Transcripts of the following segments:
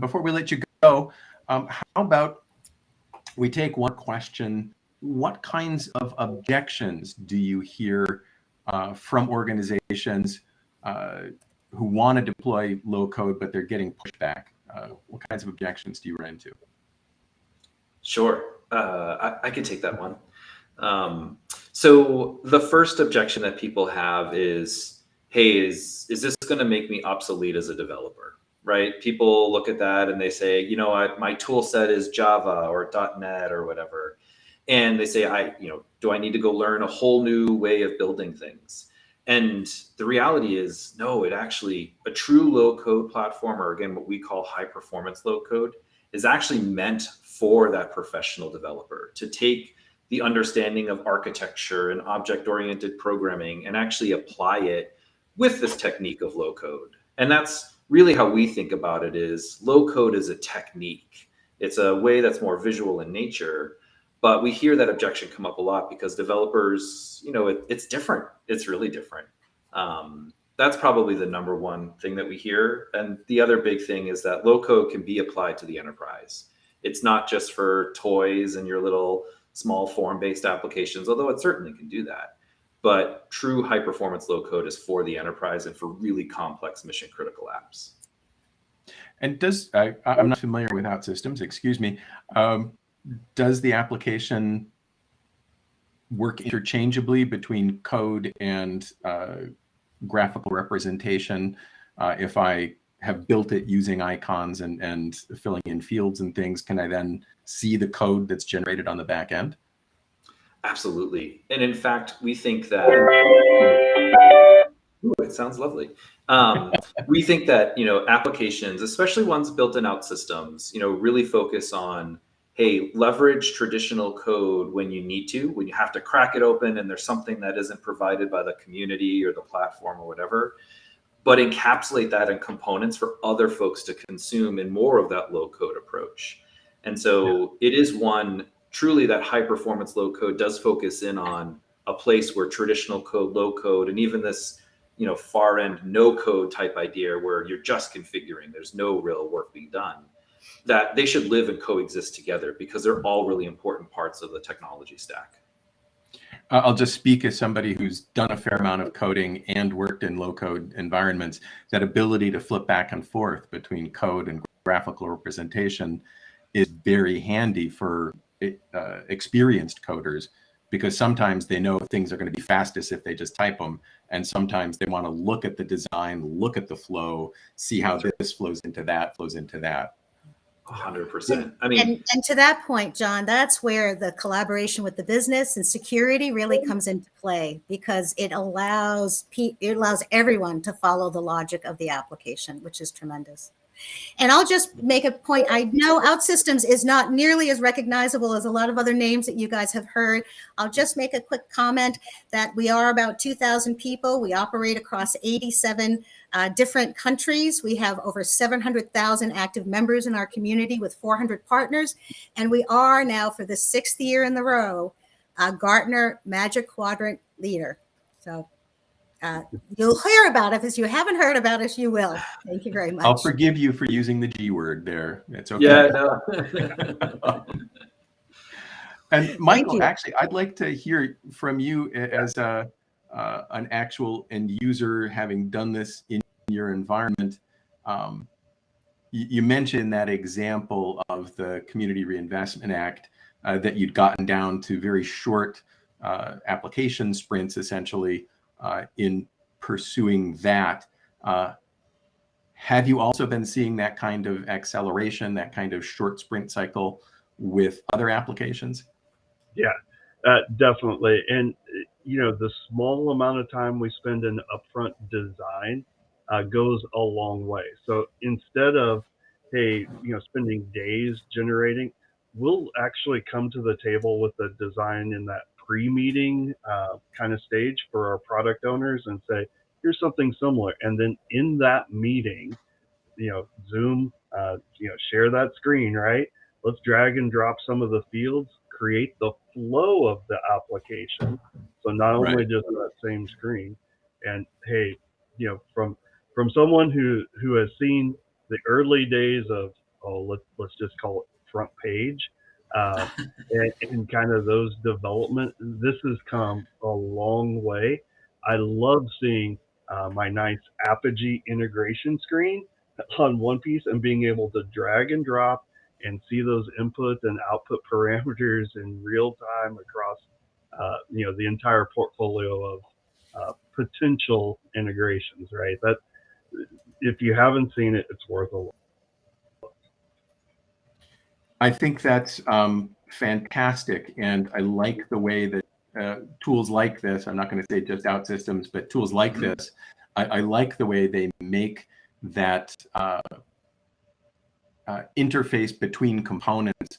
before we let you go, how about we take one question? What kinds of objections do you hear from organizations who want to deploy low code, but they're getting pushback? What kinds of objections do you run into? Sure, I can take that one. So the first objection that people have is, hey, is this going to make me obsolete as a developer? Right? People look at that and they say, my tool set is Java or .NET or whatever. And they say, do I need to go learn a whole new way of building things? And the reality is, no, a true low code platform, or again, what we call high performance low code, is actually meant for that professional developer to take the understanding of architecture and object-oriented programming and actually apply it with this technique of low code. And that's really how we think about it. Is low code is a technique. It's a way that's more visual in nature, but we hear that objection come up a lot because developers, it's different. It's really different. That's probably the number one thing that we hear. And the other big thing is that low code can be applied to the enterprise. It's not just for toys and your little small form-based applications, although it certainly can do that. But true high-performance low code is for the enterprise and for really complex mission-critical apps. And I'm not familiar with OutSystems, excuse me. Does the application work interchangeably between code and graphical representation? If I have built it using icons and filling in fields and things, can I then see the code that's generated on the back end? Absolutely. And in fact, we think that, it sounds lovely. We think that, applications, especially ones built in OutSystems, really focus on, hey, leverage traditional code when you need to, when you have to crack it open and there's something that isn't provided by the community or the platform or whatever, but encapsulate that in components for other folks to consume in more of that low code approach. And so it is one truly that high performance low code does focus in on a place where traditional code, low code, and even this, far end no code type idea where you're just configuring, there's no real work being done, that they should live and coexist together because they're all really important parts of the technology stack. I'll just speak as somebody who's done a fair amount of coding and worked in low code environments. That ability to flip back and forth between code and graphical representation is very handy for experienced coders, because sometimes they know things are going to be fastest if they just type them. And sometimes they want to look at the design, look at the flow, see how this flows into that, 100%. And to that point, John, that's where the collaboration with the business and security really comes into play, because it allows everyone to follow the logic of the application, which is tremendous. And I'll just make a point. I know OutSystems is not nearly as recognizable as a lot of other names that you guys have heard. I'll just make a quick comment that we are about 2,000 people. We operate across 87 different countries. We have over 700,000 active members in our community with 400 partners. And we are now, for the 6th year in a row, a Gartner Magic Quadrant leader. So you'll hear about it. If you haven't heard about us, you will. Thank you very much. I'll forgive you for using the G word there. It's okay. Yeah, no. And Michael, actually, I'd like to hear from you as an actual end user, having done this in your environment. You mentioned that example of the Community Reinvestment Act, that you'd gotten down to very short application sprints, essentially, in pursuing that. Have you also been seeing that kind of acceleration, that kind of short sprint cycle with other applications? Yeah, definitely. And, the small amount of time we spend in upfront design goes a long way. So instead of, hey, spending days generating, we'll actually come to the table with a design in that pre-meeting kind of stage for our product owners and say, here's something similar. And then in that meeting, Zoom, share that screen, right? Let's drag and drop some of the fields, create the flow of the application. So not only just that same screen. And hey, from someone who has seen the early days of let's just call it front page, and kind of those development. This has come a long way. I love seeing my nice Apogee integration screen on one piece and being able to drag and drop and see those input and output parameters in real time across the entire portfolio of potential integrations, right? That if you haven't seen it, it's worth a look. I think that's fantastic, and I like the way that tools like this, I'm not going to say just OutSystems, but tools like this, I like the way they make that interface between components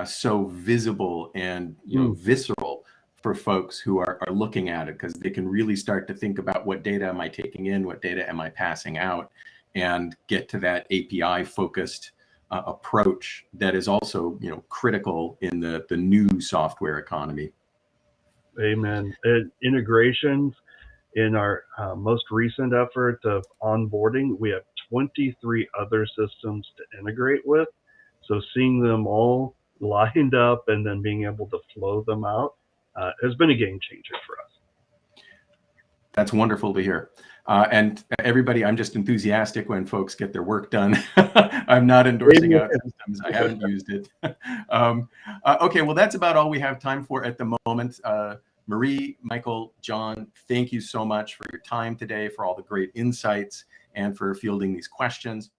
so visible and visceral for folks who are looking at it, because they can really start to think about what data am I taking in, what data am I passing out, and get to that API focused approach that is also critical in the new software economy. Amen. Integrations in our most recent effort of onboarding, we have 23 other systems to integrate with. So seeing them all lined up and then being able to flow them out has been a game changer for us. That's wonderful to hear. And everybody, I'm just enthusiastic when folks get their work done. I'm not endorsing OutSystems. I haven't used it. Okay, well, that's about all we have time for at the moment. Marie, Michael, John, thank you so much for your time today, for all the great insights, and for fielding these questions.